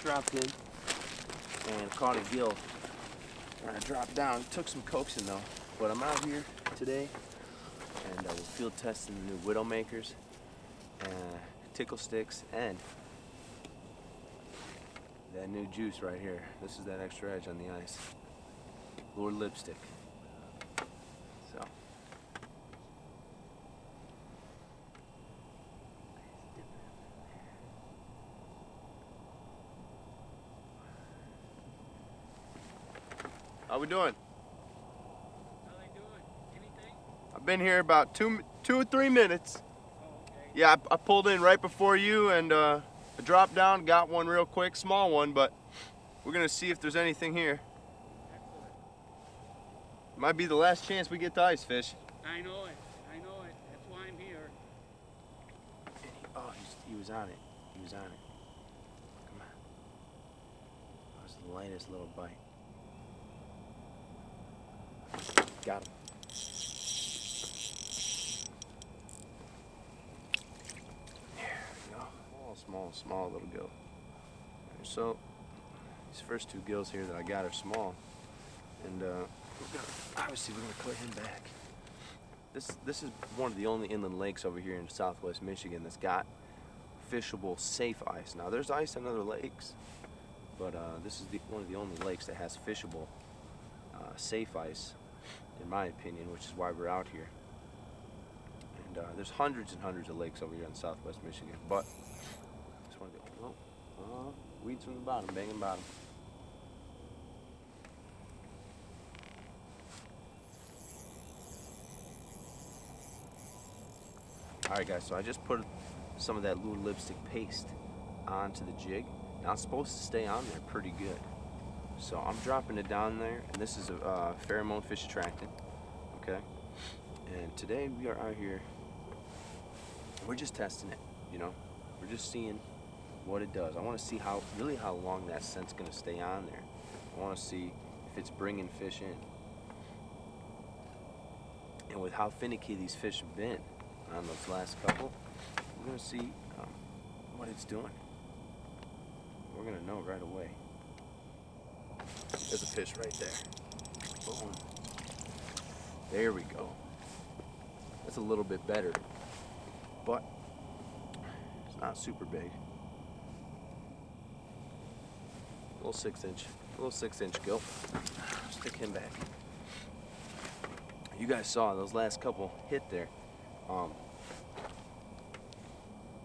dropped in and caught a gill. And I dropped down, took some coaxing though. But I'm out here today and we're field testing the new Widowmakers, tickle sticks, and that new juice right here. This is that extra edge on the ice. Lure lipstick. So. How we doing? How they doing? Anything? I've been here about two or 3 minutes. Oh, okay. Yeah, I pulled in right before you and I dropped down, got one real quick, small one, but we're gonna see if there's anything here. Excellent. Might be the last chance we get to ice fish. I know it. I know it. That's why I'm here. Oh, he was on it. He was on it. Come on. That was the lightest little bite. Got him. There we go. Small little gill. So, these first 2 gills here that I got are small. And obviously we're gonna put him back. This is one of the only inland lakes over here in southwest Michigan that's got fishable, safe ice. Now there's ice in other lakes, but this is one of the only lakes that has fishable, safe ice, in my opinion, which is why we're out here. And there's hundreds and hundreds of lakes over here in southwest Michigan, but just want to go. Oh, weeds from the bottom, banging bottom. Alright guys, so I just put some of that lure lipstick paste onto the jig. Now it's supposed to stay on there pretty good. So I'm dropping it down there, and this is a pheromone fish attractant, okay? And today we are out here, we're just testing it, you know? We're just seeing what it does. I want to see really how long that scent's going to stay on there. I want to see if it's bringing fish in. And with how finicky these fish have been on those last couple, we're going to see what it's doing. We're going to know right away. There's a fish right there. Boom. There we go. That's a little bit better, but it's not super big. A little 6-inch gill. Stick him back. You guys saw those last couple hit there. I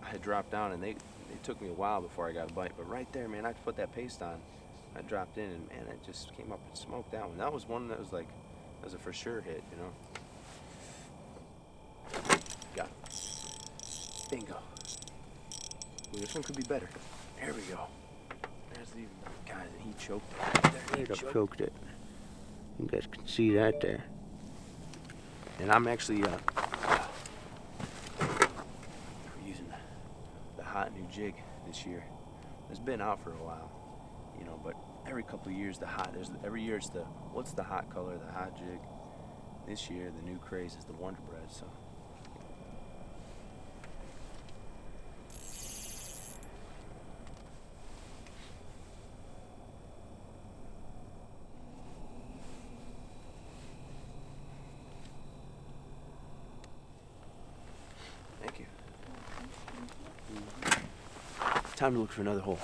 had dropped down and it took me a while before I got a bite, but right there, man, I put that paste on. I dropped in and man, it just came up and smoked that one. That was one that was like, that was a for sure hit, you know. Got it. Bingo. Well, this one could be better. There we go. There's the guy that he choked it. There, he choked it. You guys can see that there. And I'm actually using the hot new jig this year. It's been out for a while, you know, but every couple of years every year it's what's the hot color, the hot jig. This year the new craze is the Wonder Bread, so. Thank you. Time to look for another hole.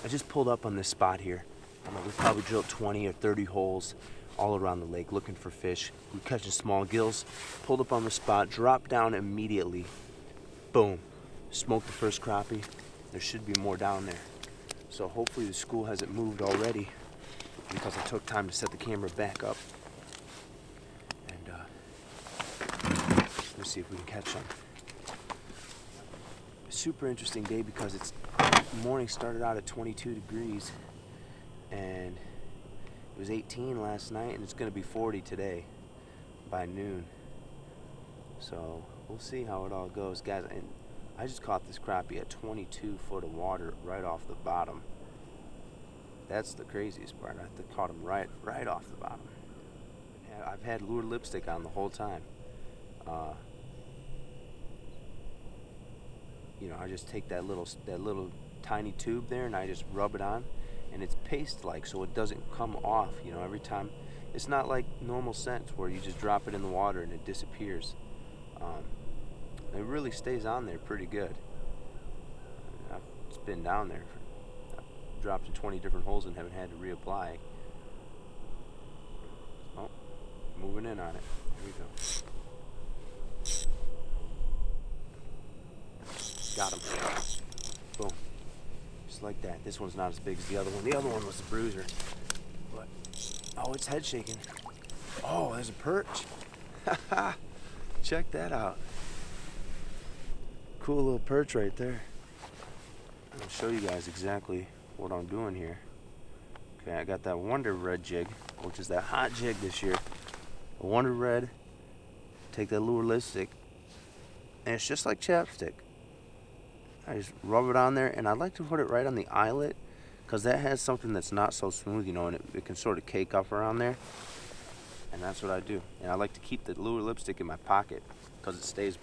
I just pulled up on this spot here. We've probably drilled 20 or 30 holes all around the lake looking for fish. We're catching small gills. Pulled up on the spot, dropped down immediately. Boom. Smoked the first crappie. There should be more down there. So hopefully the school hasn't moved already. because I took time to set the camera back up. And let's see if we can catch some. Super interesting day because the morning started out at 22 degrees and it was 18 last night, and it's going to be 40 today by noon. So we'll see how it all goes, guys. And I just caught this crappie at 22 foot of water right off the bottom. That's the craziest part. I caught him right off the bottom. I've had lure lipstick on the whole time. You know, I just take that little tiny tube there and I just rub it on. And it's paste-like, so it doesn't come off, you know, every time. It's not like normal scent where you just drop it in the water and it disappears. It really stays on there pretty good. It's been down there. I've dropped in 20 different holes and haven't had to reapply. Oh, moving in on it. Here we go. Got him. Boom. Just like that. This one's not as big as the other one. The other one was the bruiser. But, oh, it's head shaking. Oh, there's a perch. Check that out. Cool little perch right there. I'll show you guys exactly what I'm doing here. Okay, I got that Wonder Red jig, which is that hot jig this year. A Wonder Red. Take that lure lipstick, and it's just like chapstick. I just rub it on there, and I like to put it right on the eyelet because that has something that's not so smooth, you know, and it can sort of cake up around there. And that's what I do. And I like to keep the lure lipstick in my pocket because it stays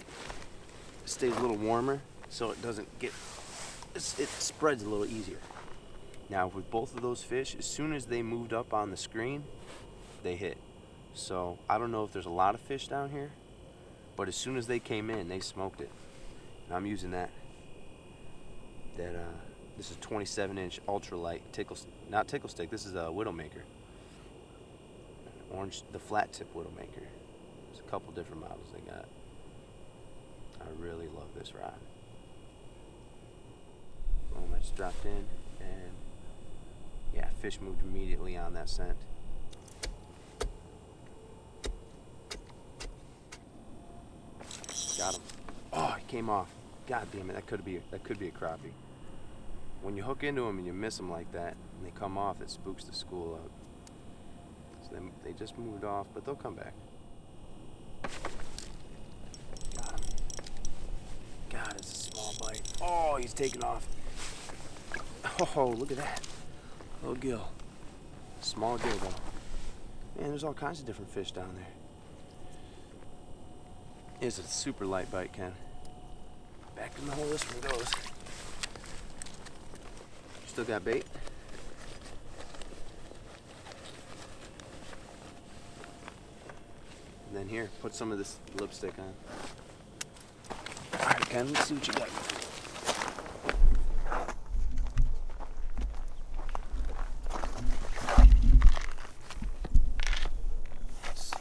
a little warmer, so it doesn't get, it spreads a little easier. Now with both of those fish, as soon as they moved up on the screen, they hit. So I don't know if there's a lot of fish down here, but as soon as they came in, they smoked it. And I'm using that. This is 27-inch ultralight not tickle stick. This is a Widowmaker, orange, the flat tip Widowmaker. There's a couple different models they got. I really love this rod. Boom, I just dropped in, and yeah, fish moved immediately on that scent. Got him. Oh, he came off. God damn it, that could be a crappie. When you hook into them and you miss them like that, and they come off, it spooks the school out. So they just moved off, but they'll come back. Got him. God, it's a small bite. Oh, he's taking off. Oh, look at that. Little gill. Small gill, though. Man, there's all kinds of different fish down there. It's a super light bite, Ken. Back in the hole this one goes. Still got bait? And then here, put some of this lipstick on. Alright, Ken, let's see what you got. Let's see.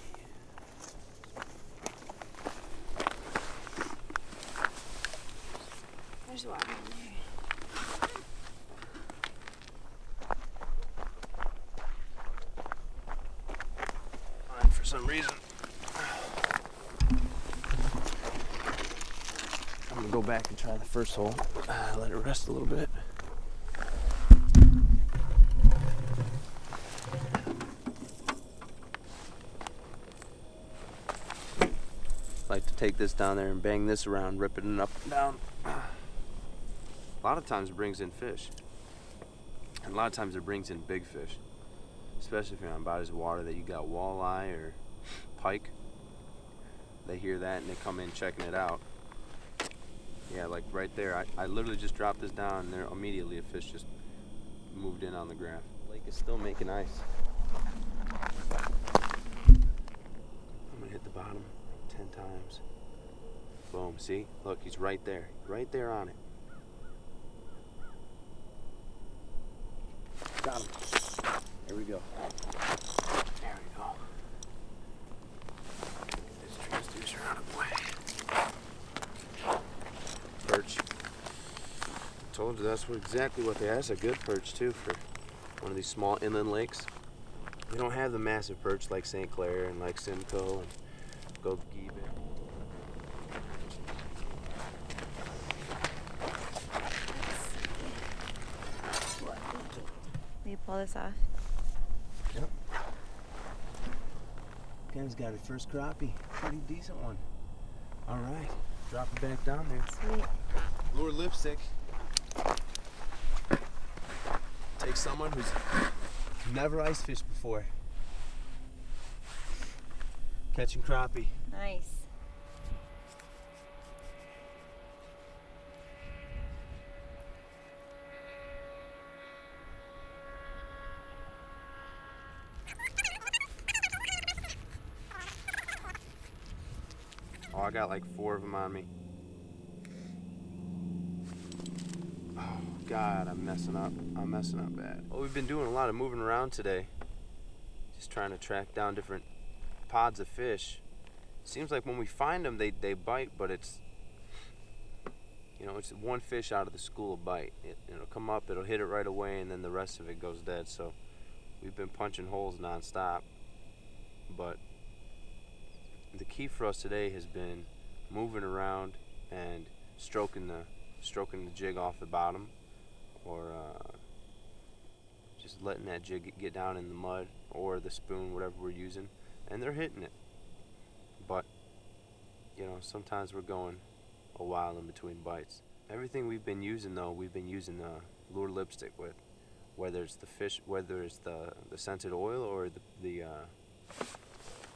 There's water in there. For some reason, I'm gonna go back and try the first hole. Let it rest a little bit. Like to take this down there and bang this around, ripping it up and down. A lot of times it brings in fish, and a lot of times it brings in big fish. Especially if you're on bodies of water that you got walleye or pike. They hear that and they come in checking it out. Yeah, like right there, I literally just dropped this down and there immediately a fish just moved in on the graph. Lake is still making ice. I'm gonna hit the bottom 10 times. Boom, see? Look, he's right there on it. Got him. There we go. There we go. This transducer out of the way. Perch. Told you that's exactly what they are. That's a good perch too for one of these small inland lakes. We don't have the massive perch like St. Clair and like Simcoe and Gold Gibbon. Will you pull this off? Yep. Ken's got her first crappie. Pretty decent one. All right. Drop it back down there. Sweet. Lure lipstick. Take someone who's never ice fished before. Catching crappie. Nice. Oh, I got like 4 of them on me. Oh, God, I'm messing up. I'm messing up bad. Well, we've been doing a lot of moving around today. Just trying to track down different pods of fish. Seems like when we find them, they bite, but it's, you know, it's one fish out of the school of bite. It'll come up, it'll hit it right away, and then the rest of it goes dead. So we've been punching holes nonstop. But the key for us today has been moving around and stroking the jig off the bottom, or just letting that jig get down in the mud or the spoon, whatever we're using, and they're hitting it. But you know, sometimes we're going a while in between bites. Everything we've been using, though, we've been using lure lipstick with, whether it's the fish, whether it's the scented oil, or the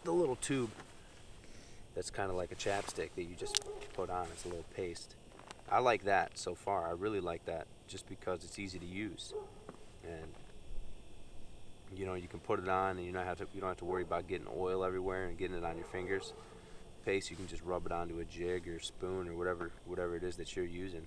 little tube that's kind of like a chapstick that you just put on. It's a little paste. I like that so far. I really like that, just because it's easy to use, and you know, you can put it on and you don't have to worry about getting oil everywhere and getting it on your fingers. Paste, you can just rub it onto a jig or spoon or whatever it is that you're using.